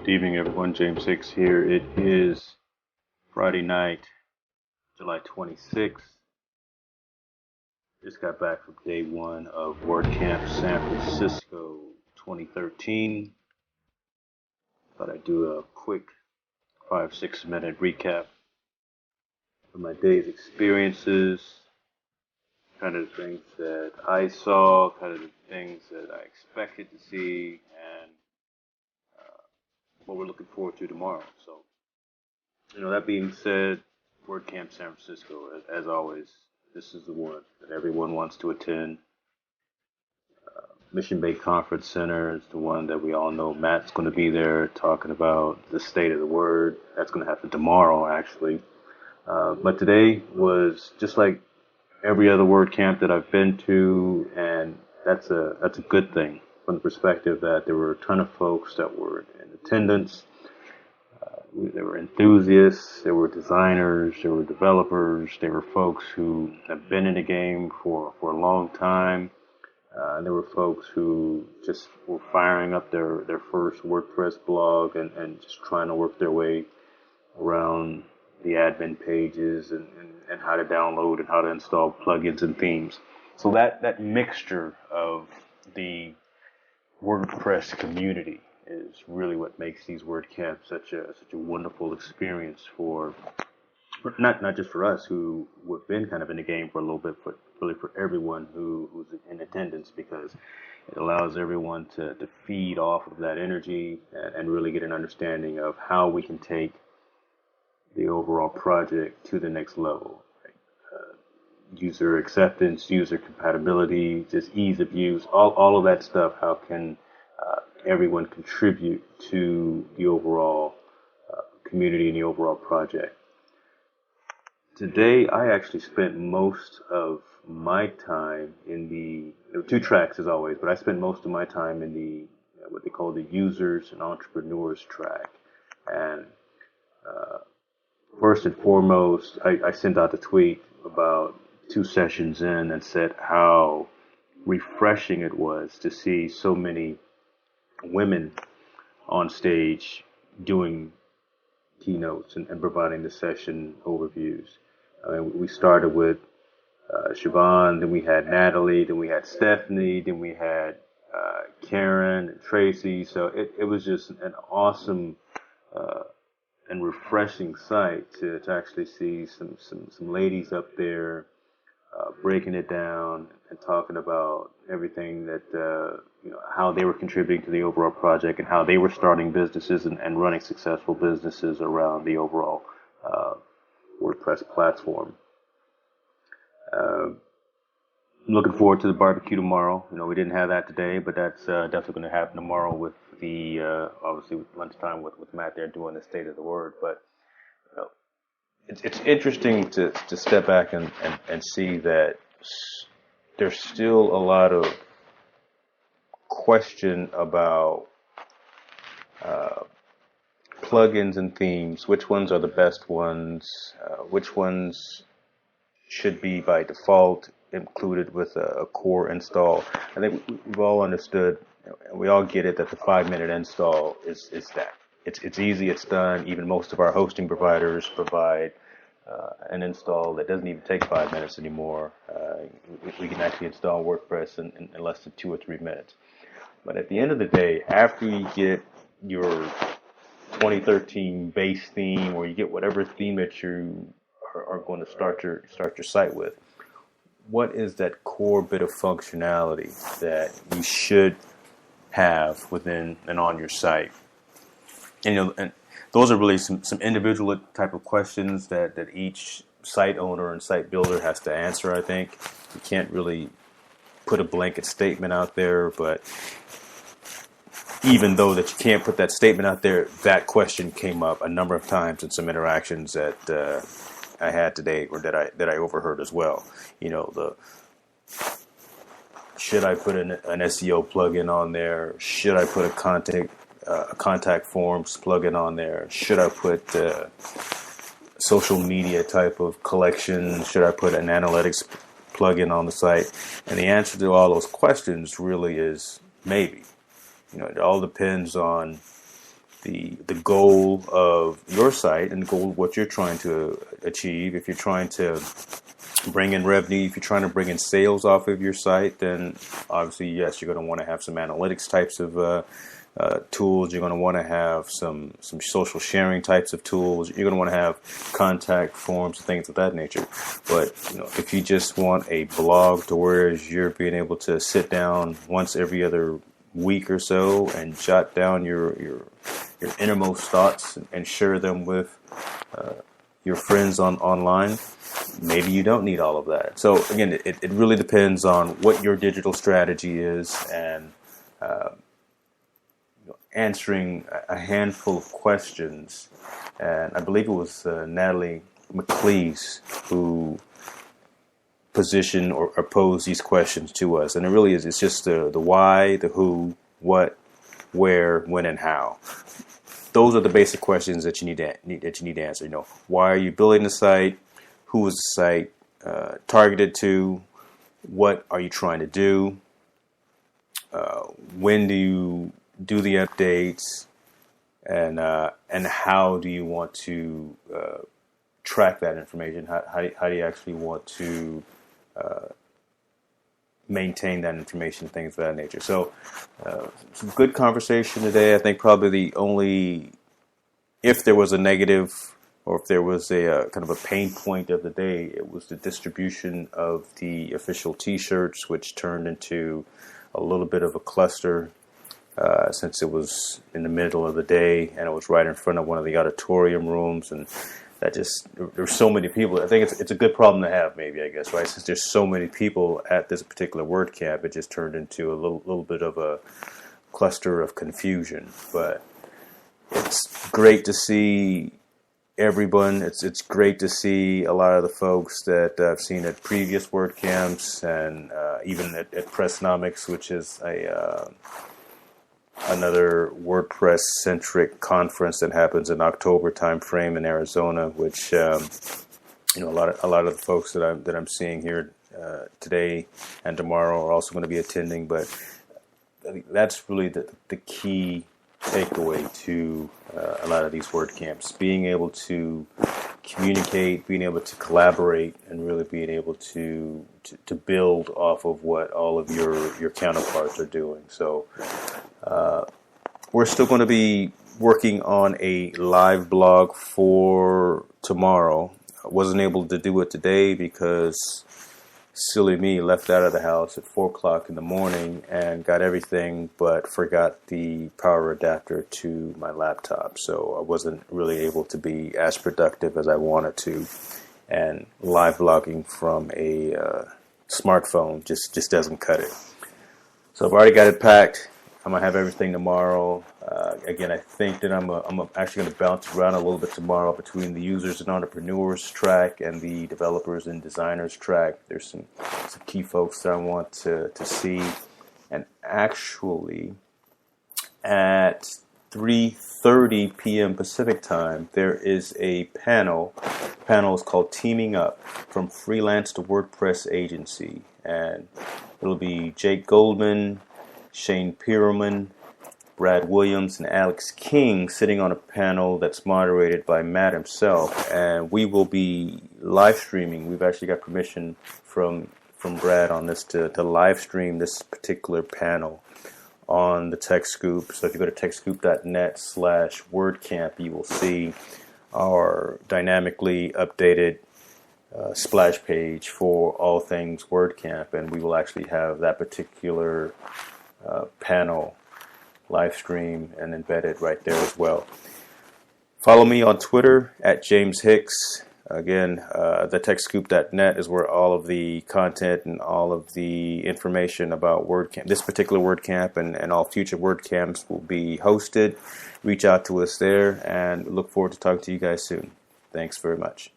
Good evening, everyone. James Hicks here. It is Friday night, July 26th. Just got back from day one of WordCamp San Francisco 2013. Thought I'd do a quick 5-6 minute recap of my day's experiences, kind of the things that I saw, kind of the things that I expected to see, and what we're looking forward to tomorrow. So, that being said, WordCamp San Francisco, as always, this is the one that everyone wants to attend. Mission Bay Conference Center is the one that we all know. Matt's going to be there talking about the state of the word. That's going to happen tomorrow, actually. But today was just like every other WordCamp that I've been to, and that's a good thing from the perspective that there were a ton of folks that were in attendance. There were enthusiasts, there were designers, there were developers, there were folks who have been in the game for a long time. There were folks who just were firing up their first WordPress blog and just trying to work their way around the admin pages and how to download and how to install plugins and themes. So that mixture of the WordPress community is really what makes these WordCamps such a wonderful experience for not just for us who have been kind of in the game for a little bit, but really for everyone who's in attendance, because it allows everyone to feed off of that energy and really get an understanding of how we can take the overall project to the next level. User acceptance, user compatibility, just ease of use, all of that stuff. How can everyone contribute to the overall community and the overall project? Today, I actually spent most of my time there were two tracks as always, but I spent most of my time in the what they call the users and entrepreneurs track. And first and foremost, I sent out a tweet about 2 sessions in and said how refreshing it was to see so many women on stage doing keynotes and providing the session overviews. We started with Siobhan, then we had Natalie, then we had Stephanie, then we had Karen and Tracy. So it was just an awesome and refreshing sight to actually see some ladies up there breaking it down and talking about everything that how they were contributing to the overall project and how they were starting businesses and running successful businesses around the overall WordPress platform. I'm looking forward to the barbecue tomorrow. We didn't have that today, but that's definitely going to happen tomorrow with the obviously with lunchtime with Matt there doing the state of the word. But it's interesting to step back and see that there's still a lot of question about plugins and themes. Which ones are the best ones? Which ones should be by default included with a core install? I think we've all understood, and we all get it, that the 5-minute install is that. It's easy, it's done. Even most of our hosting providers provide an install that doesn't even take 5 minutes anymore. We can actually install WordPress in less than 2 or 3 minutes. But at the end of the day, after you get your 2013 base theme, or you get whatever theme that you are going to start your site with, what is that core bit of functionality that you should have within and on your site? And those are really some individual type of questions that each site owner and site builder has to answer, I think. You can't really put a blanket statement out there, but even though that you can't put that statement out there, that question came up a number of times in some interactions that I had today, or that I overheard as well. Should I put an SEO plugin on there? Should I put a contact forms plugin on there? Should I put social media type of collection? Should I put an analytics plugin on the site? And the answer to all those questions really is maybe. It all depends on the goal of your site and the goal of what you're trying to achieve. If you're trying to bring in revenue, if you're trying to bring in sales off of your site, then obviously, yes, you're going to want to have some analytics types of tools. You're going to want to have some social sharing types of tools. You're going to want to have contact forms and things of that nature. But if you just want a blog to where you're being able to sit down once every other week or so and jot down your innermost thoughts and share them with your friends online, maybe you don't need all of that. So again, it really depends on what your digital strategy is, and answering a handful of questions. And I believe it was Natalie McLeese who positioned or posed these questions to us. And it really is, it's just the why, the who, what, where, when, and how. Those are the basic questions that you need to answer. Why are you building the site? Who is the site targeted to? What are you trying to do? When do you do the updates? And how do you want to track that information? How do you actually want to maintain that information, things of that nature? So some good conversation today. I think probably the only, if there was a negative or if there was a kind of a pain point of the day, it was the distribution of the official T-shirts, which turned into a little bit of a cluster since it was in the middle of the day and it was right in front of one of the auditorium rooms, and that just, there's so many people. I think it's a good problem to have, maybe, I guess, right? Since there's so many people at this particular WordCamp, it just turned into a little bit of a cluster of confusion. But it's great to see everyone. It's great to see a lot of the folks that I've seen at previous WordCamps and even at Pressnomics, which is another WordPress-centric conference that happens in October timeframe in Arizona, which a lot of the folks that I'm seeing here today and tomorrow are also going to be attending. But I think that's really the key takeaway to a lot of these WordCamps: being able to communicate, being able to collaborate, and really being able to build off of what all of your counterparts are doing. So we're still going to be working on a live blog for tomorrow. I wasn't able to do it today because silly me left out of the house at 4 o'clock in the morning and got everything but forgot the power adapter to my laptop. So I wasn't really able to be as productive as I wanted to. And live blogging from a smartphone just doesn't cut it. So I've already got it packed. I'm going to have everything tomorrow. Again, I think that I'm actually going to bounce around a little bit tomorrow between the users and entrepreneurs track and the developers and designers track. There's some key folks that I want to see. And actually, at 3:30 p.m. Pacific time, there is a panel. The panel is called Teaming Up, From Freelance to WordPress Agency. And it'll be Jake Goldman, Shane Pierman, Brad Williams, and Alex King sitting on a panel that's moderated by Matt himself, and we will be live streaming. We've actually got permission from Brad on this to live stream this particular panel on the TechScoop. So if you go to techscoop.net/WordCamp, you will see our dynamically updated splash page for all things WordCamp, and we will actually have that particular panel live stream and embedded right there as well. Follow me on Twitter at James Hicks. Again, the TechScoop.net is where all of the content and all of the information about WordCamp, this particular WordCamp and all future WordCamps, will be hosted. Reach out to us there, and look forward to talking to you guys soon. Thanks very much.